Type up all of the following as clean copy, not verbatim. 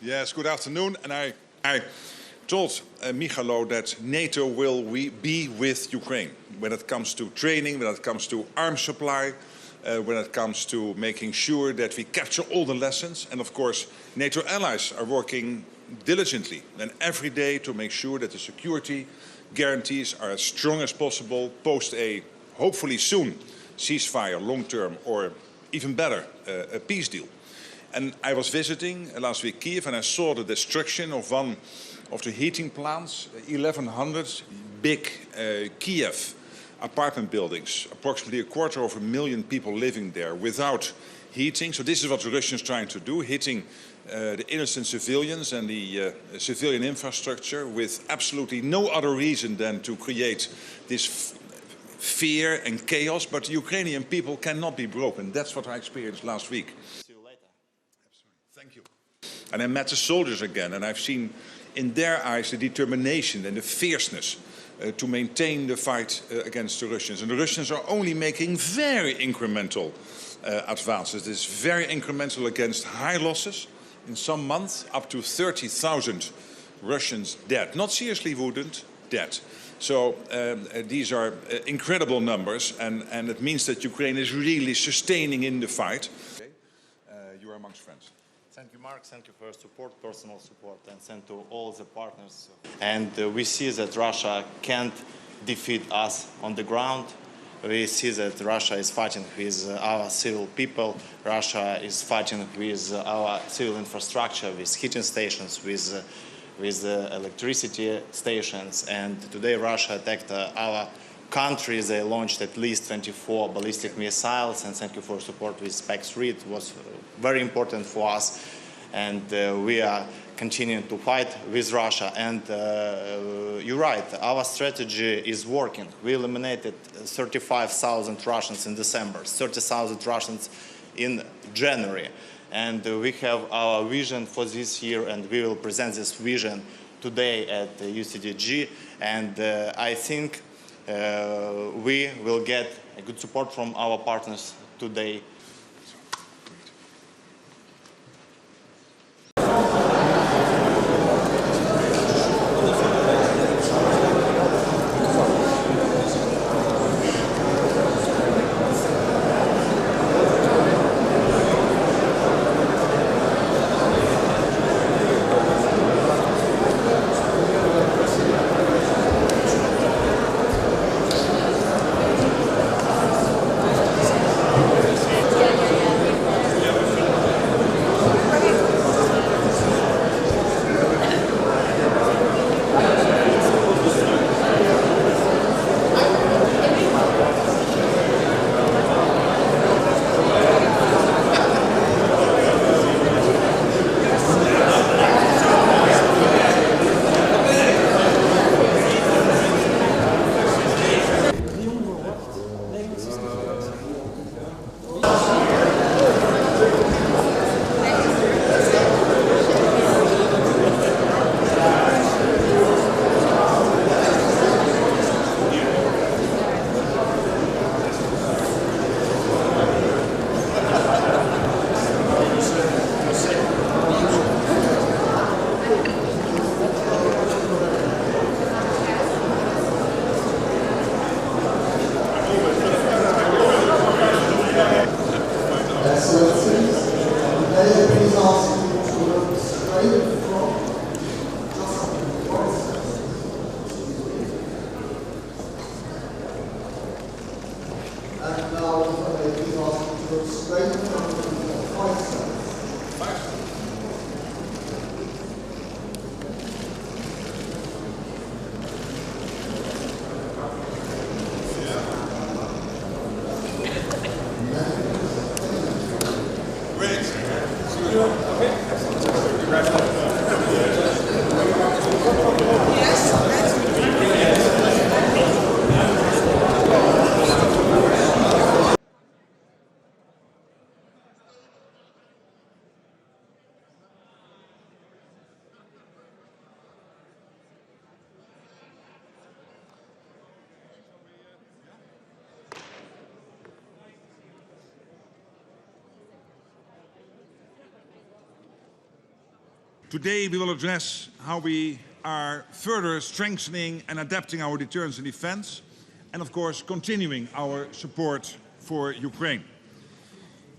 Yes, good afternoon. And I told Mykhailo that NATO will be with Ukraine when it comes to training, when it comes to arms supply, when it comes to making sure that we capture all the lessons. And of course, NATO allies are working diligently and every day to make sure that the security guarantees are as strong as possible post a hopefully soon ceasefire, long-term, or even better, a peace deal. And I was visiting last week Kiev and I saw the destruction of one of the heating plants, 1,100 big Kiev apartment buildings, approximately 250,000 people living there without heating. So this is what the Russians are trying to do, hitting the innocent civilians and the civilian infrastructure with absolutely no other reason than to create this fear and chaos. But the Ukrainian people cannot be broken. That's what I experienced last week. Thank you. And I met the soldiers again, and I've seen in their eyes the determination and the fierceness to maintain the fight against the Russians. And the Russians are only making very incremental advances. This is very incremental against high losses. In some months, up to 30,000 Russians dead. Not seriously wounded, dead. So these are incredible numbers, and it means that Ukraine is really sustaining in the fight. You are amongst friends. Thank you, Mark. Thank you for your support, personal support, and thank to all the partners. And we see that Russia can't defeat us on the ground. We see that Russia is fighting with our civil people. Russia is fighting with our civil infrastructure, with heating stations, with electricity stations. And today Russia attacked our country. They launched at least 24 ballistic missiles. And thank you for your support with SPEC-3. It was very important for us. And we are continuing to fight with Russia. And you're right, our strategy is working. We eliminated 35,000 Russians in December, 30,000 Russians in January. And we have our vision for this year, and we will present this vision today at the UCDG. And I think we will get a good support from our partners today. Today we will address how we are further strengthening and adapting our deterrence and defense, and of course continuing our support for Ukraine.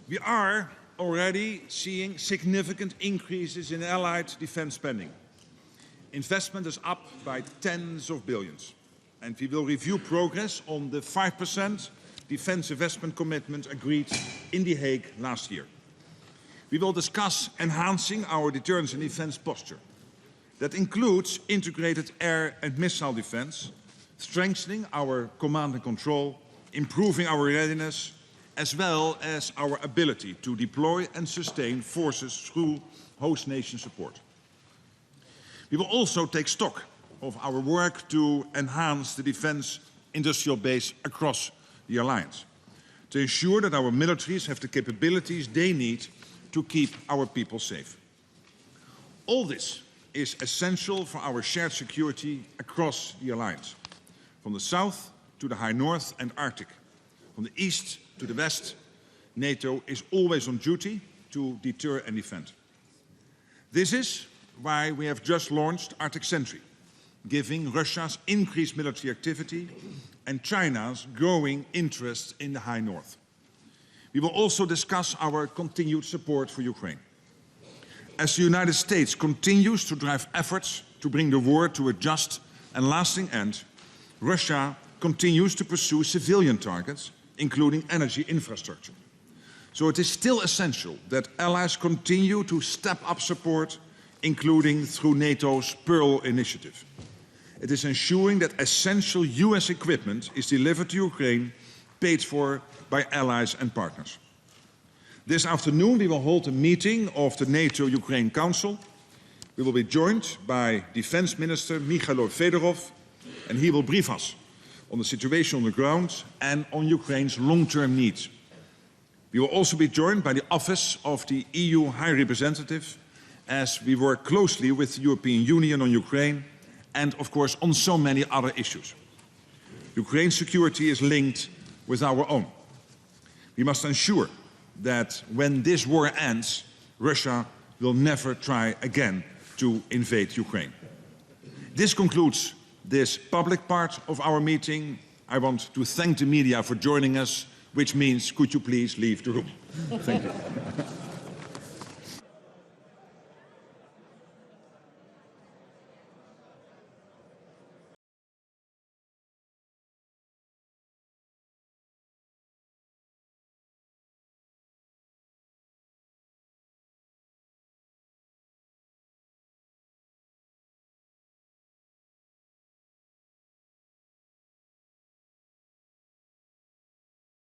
We are already seeing significant increases in allied defense spending. Investment is up by tens of billions, and we will review progress on the 5% defense investment commitment agreed in The Hague last year. We will discuss enhancing our deterrence and defense posture. That includes integrated air and missile defense, strengthening our command and control, improving our readiness, as well as our ability to deploy and sustain forces through host nation support. We will also take stock of our work to enhance the defense industrial base across the alliance, to ensure that our militaries have the capabilities they need to keep our people safe. All this is essential for our shared security across the alliance, from the south to the high north and Arctic, from the east to the west. NATO is always on duty to deter and defend. This is why we have just launched Arctic Sentry, giving Russia's increased military activity and China's growing interest in the high north. We will also discuss our continued support for Ukraine. As the United States continues to drive efforts to bring the war to a just and lasting end, Russia continues to pursue civilian targets, including energy infrastructure. So it is still essential that allies continue to step up support, including through NATO's Pearl initiative. It is ensuring that essential US equipment is delivered to Ukraine, paid for by allies and partners. This afternoon we will hold a meeting of the NATO-Ukraine Council. We will be joined by Defense Minister Mykhailo Fedorov, and he will brief us on the situation on the ground and on Ukraine's long-term needs. We will also be joined by the Office of the EU High Representative as we work closely with the European Union on Ukraine and, of course, on so many other issues. Ukraine's security is linked with our own. We must ensure that when this war ends, Russia will never try again to invade Ukraine. This concludes this public part of our meeting. I want to thank the media for joining us, which means could you please leave the room. Thank you.